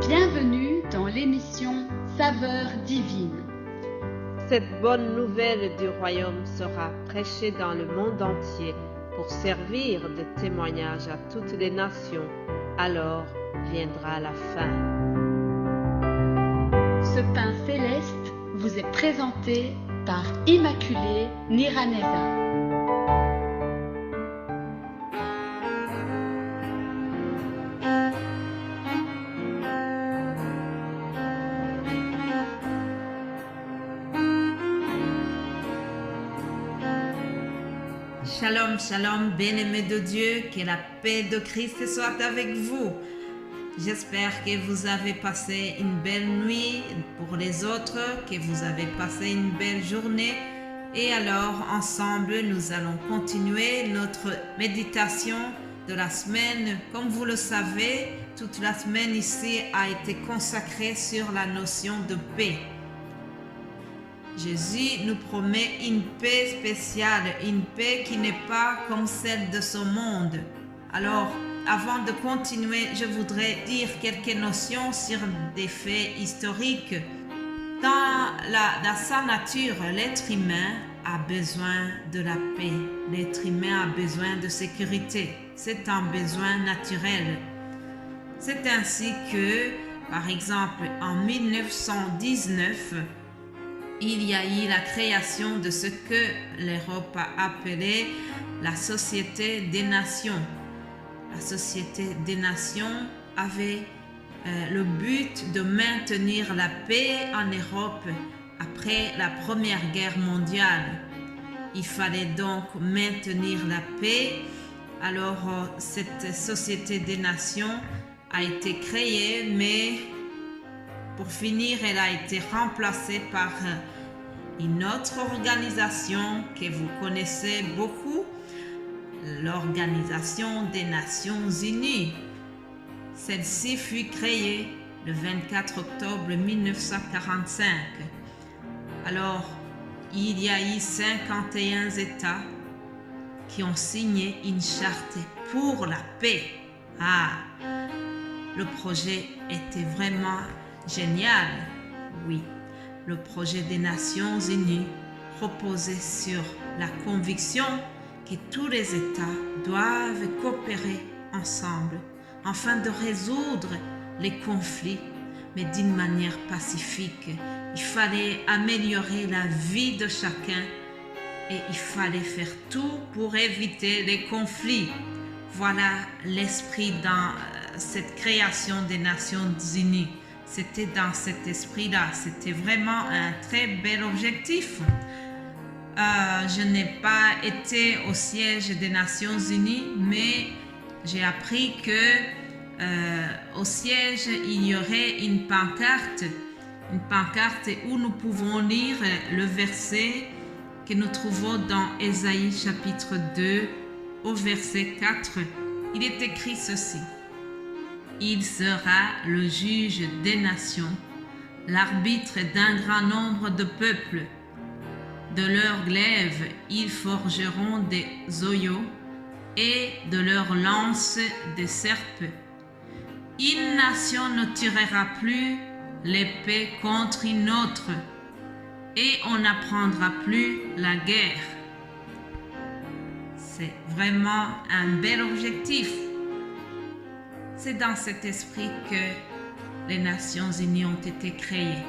Bienvenue dans l'émission Saveurs divines. Cette bonne nouvelle du royaume sera prêchée dans le monde entier pour servir de témoignage à toutes les nations. Alors viendra la fin. Ce pain céleste vous est présenté par Immaculée Niraneza. Shalom, shalom, bien-aimés de Dieu, que la paix de Christ soit avec vous. J'espère que vous avez passé une belle nuit, pour les autres, que vous avez passé une belle journée. Et alors, ensemble, nous allons continuer notre méditation de la semaine. Comme vous le savez, toute la semaine ici a été consacrée sur la notion de paix. Jésus nous promet une paix spéciale, une paix qui n'est pas comme celle de ce monde. Alors, avant de continuer, je voudrais dire quelques notions sur des faits historiques. Dans sa nature, l'être humain a besoin de la paix. L'être humain a besoin de sécurité. C'est un besoin naturel. C'est ainsi que, par exemple, en 1919, il y a eu la création de ce que l'Europe a appelé la Société des Nations. La Société des Nations avait le but de maintenir la paix en Europe après la Première Guerre mondiale. Il fallait donc maintenir la paix. Alors, cette Société des Nations a été créée, mais pour finir, elle a été remplacée par une autre organisation que vous connaissez beaucoup, l'Organisation des Nations Unies. Celle-ci fut créée le 24 octobre 1945. Alors, il y a eu 51 États qui ont signé une charte pour la paix. Le projet était vraiment génial, oui. Le projet des Nations Unies reposait sur la conviction que tous les États doivent coopérer ensemble afin de résoudre les conflits, mais d'une manière pacifique. Il fallait améliorer la vie de chacun et il fallait faire tout pour éviter les conflits. Voilà l'esprit dans cette création des Nations Unies. C'était dans cet esprit-là. C'était vraiment un très bel objectif. Je n'ai pas été au siège des Nations Unies, mais j'ai appris que au siège, il y aurait une pancarte où nous pouvons lire le verset que nous trouvons dans Ésaïe chapitre 2 au verset 4. Il est écrit ceci. Il sera le juge des nations, l'arbitre d'un grand nombre de peuples. De leurs glaives, ils forgeront des oyaux et de leurs lances des serpes. Une nation ne tirera plus l'épée contre une autre et on n'apprendra plus la guerre. C'est vraiment un bel objectif. C'est dans cet esprit que les Nations Unies ont été créées.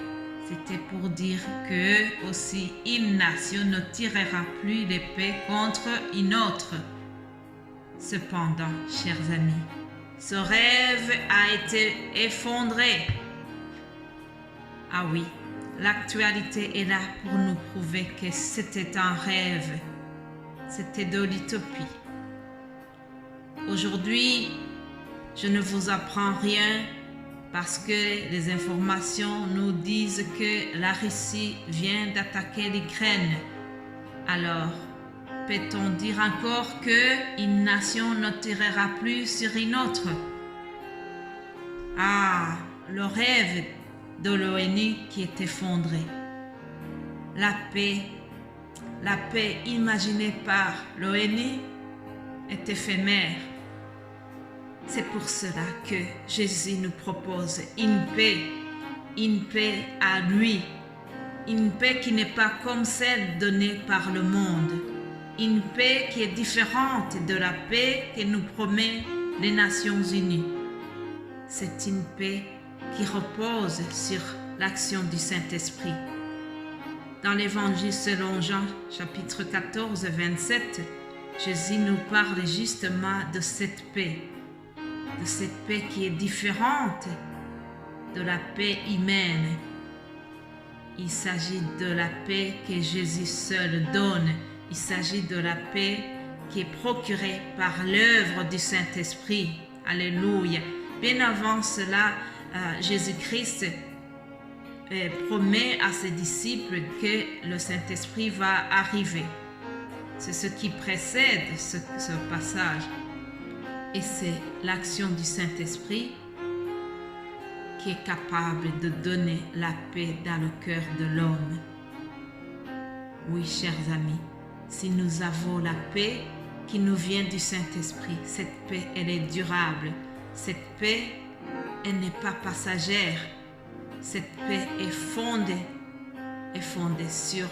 C'était pour dire que aussi une nation ne tirera plus l'épée contre une autre. Cependant, chers amis, ce rêve a été effondré. Ah oui, l'actualité est là pour nous prouver que c'était un rêve. C'était de l'utopie. Aujourd'hui, je ne vous apprends rien parce que les informations nous disent que la Russie vient d'attaquer l'Ukraine. Alors, peut-on dire encore qu'une nation ne tirera plus sur une autre? Le rêve de l'ONU qui est effondré. La paix imaginée par l'ONU est éphémère. C'est pour cela que Jésus nous propose une paix à lui, une paix qui n'est pas comme celle donnée par le monde, une paix qui est différente de la paix que nous promet les Nations Unies. C'est une paix qui repose sur l'action du Saint-Esprit. Dans l'Évangile selon Jean, chapitre 14, 27, Jésus nous parle justement de cette paix qui est différente de la paix humaine. Il s'agit de la paix que Jésus seul donne. Il s'agit de la paix qui est procurée par l'œuvre du Saint-Esprit. Alléluia. Bien avant cela, Jésus-Christ promet à ses disciples que le Saint-Esprit va arriver. C'est ce qui précède ce passage. Et c'est l'action du Saint-Esprit qui est capable de donner la paix dans le cœur de l'homme. Oui, chers amis, si nous avons la paix qui nous vient du Saint-Esprit, cette paix, elle est durable. Cette paix, elle n'est pas passagère. Cette paix est fondée sur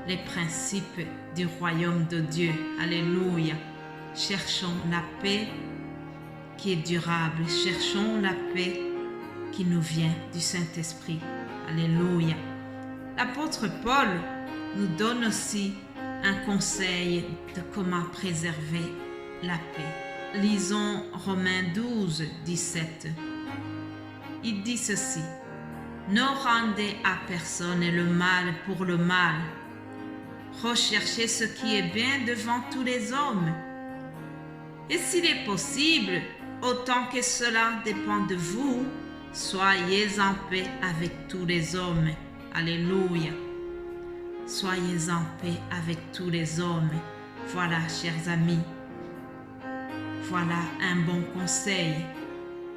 les principes du royaume de Dieu. Alléluia. Cherchons la paix qui est durable. Cherchons la paix qui nous vient du Saint-Esprit. Alléluia. L'apôtre Paul nous donne aussi un conseil de comment préserver la paix. Lisons Romains 12, 17. Il dit ceci: ne rendez à personne le mal pour le mal. Recherchez ce qui est bien devant tous les hommes. Et s'il est possible, autant que cela dépend de vous, soyez en paix avec tous les hommes. Alléluia. Soyez en paix avec tous les hommes. Voilà, chers amis. Voilà un bon conseil.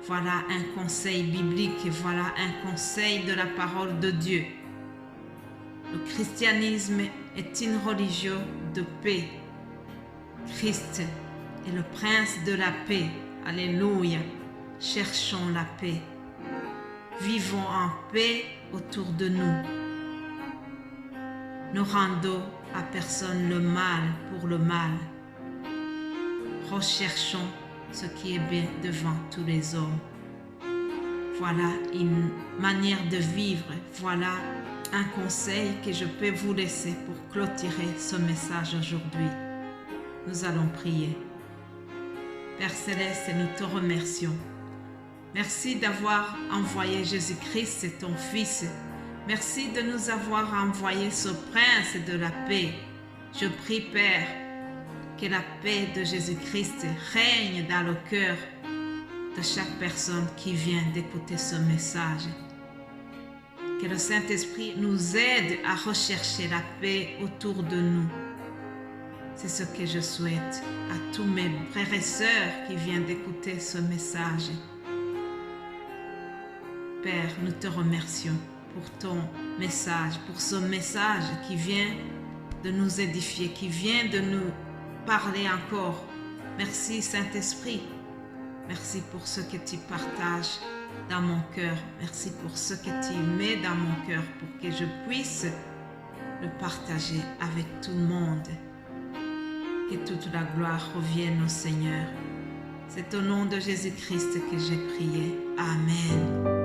Voilà un conseil biblique. Voilà un conseil de la parole de Dieu. Le christianisme est une religion de paix. Christ est le prince de la paix. Alléluia. Cherchons la paix. Vivons en paix autour de nous. Ne rendons à personne le mal pour le mal. Recherchons ce qui est bien devant tous les hommes. Voilà une manière de vivre. Voilà un conseil que je peux vous laisser pour clôturer ce message aujourd'hui. Nous allons prier. Père Céleste, nous te remercions. Merci d'avoir envoyé Jésus-Christ, ton Fils. Merci de nous avoir envoyé ce prince de la paix. Je prie, Père, que la paix de Jésus-Christ règne dans le cœur de chaque personne qui vient d'écouter ce message. Que le Saint-Esprit nous aide à rechercher la paix autour de nous. C'est ce que je souhaite à tous mes frères et sœurs qui viennent d'écouter ce message. Père, nous te remercions pour ton message, pour ce message qui vient de nous édifier, qui vient de nous parler encore. Merci Saint-Esprit. Merci pour ce que tu partages dans mon cœur. Merci pour ce que tu mets dans mon cœur pour que je puisse le partager avec tout le monde. Que toute la gloire revienne au Seigneur. C'est au nom de Jésus-Christ que j'ai prié. Amen.